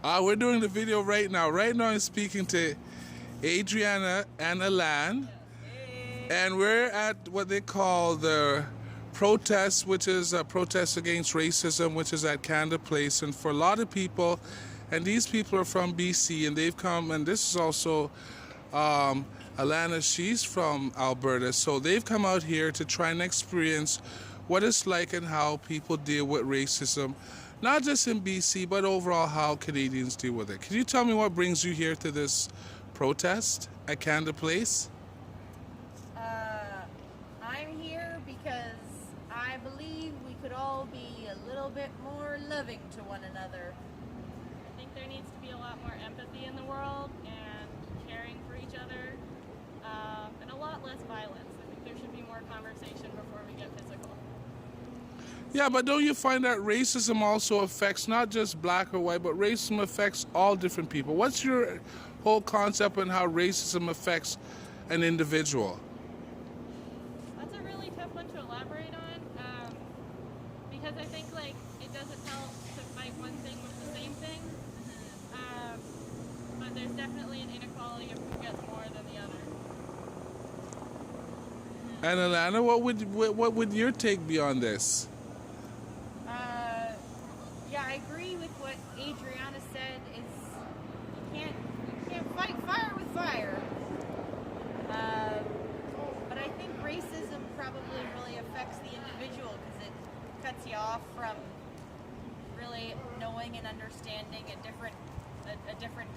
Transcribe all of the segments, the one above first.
We're doing the video right now. Right now I'm speaking to Adrianna and Alan. And we're at what they call the protest, which is a protest against racism, which is at Canada Place. And for a lot of people, and these people are from BC, and they've come, and this is also Alana, she's from Alberta, so they've come out here to try and experience what it's like and how people deal with racism, not just in BC, but overall how Canadians deal with it. Can you tell me what brings you here to this protest at Canada Place? I'm here because I believe we could all be a little bit more loving to one another. I think there needs to be a lot more empathy in the world and caring for each other, and a lot less violence. I think there should be more conversation before we get physical. Yeah, but don't you find that racism also affects not just black or white, but racism affects all different people? What's your whole concept on how racism affects an individual? That's a really tough one to elaborate on, because I think it doesn't help to fight one thing with the same thing, but there's definitely an inequality of who gets more than the other. And Alana, what would your take be on this? Yeah, I agree with what Adrianna said. Is you can't fight fire with fire. But I think racism probably really affects the individual because it cuts you off from really knowing and understanding a different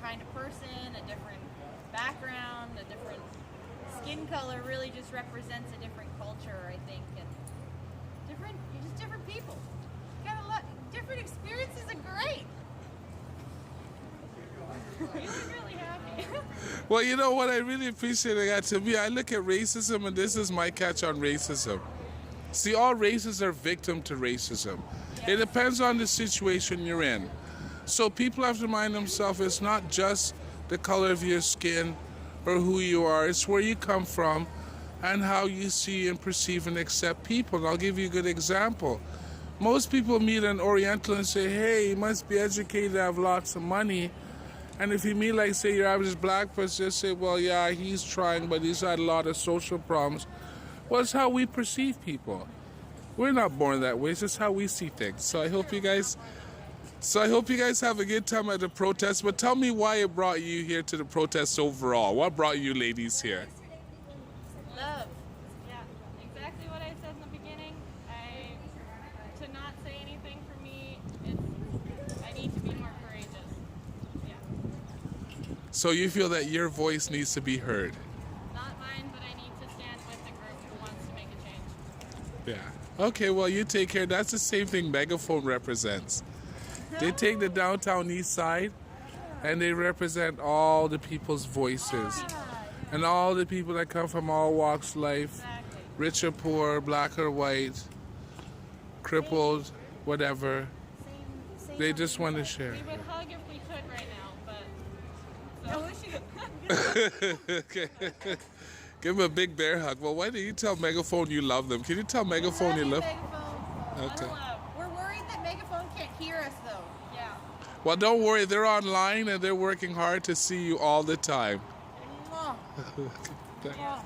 kind of person, a different background, a different skin color. Really just represents a different culture, I think, and you're just different people. Got a lot different experiences are great. You look really happy. Well, you know what I really appreciate that to me, I look at racism, and this is my catch on racism. See, all races are victim to racism. Yes. It depends on the situation you're in. So people have to remind themselves it's not just the color of your skin or who you are, it's where you come from and how you see and perceive and accept people. And I'll give you a good example. Most people meet an Oriental and say, hey, he must be educated, have lots of money. And if you meet, like, say, your average black person, just say, well, yeah, he's trying, but he's had a lot of social problems. Well, it's how we perceive people. We're not born that way. It's just how we see things. So I hope you guys have a good time at the protest. But tell me why it brought you here to the protest overall. What brought you ladies here? Love. Yeah, exactly what I said in the beginning. To not say anything for me, I need to be more courageous. Yeah. So you feel that your voice needs to be heard? Not mine, but I need to stand with the group who wants to make a change. Yeah. Okay, well, you take care. That's the same thing Megaphone represents. They take the downtown east side, and they represent all the people's voices. And all the people that come from all walks of life, Exactly. rich or poor, black or white, crippled, whatever. Same They just want to share. We would hug if we could right now, but... I wish you Okay. Give him a big bear hug. Well, why do you tell Megaphone you love them? Can you tell Megaphone you love them? Megaphone. Okay. We're worried that Megaphone can't hear us, though. Yeah. Well, don't worry. They're online and they're working hard to see you all the time. Mwah. Okay. Yeah.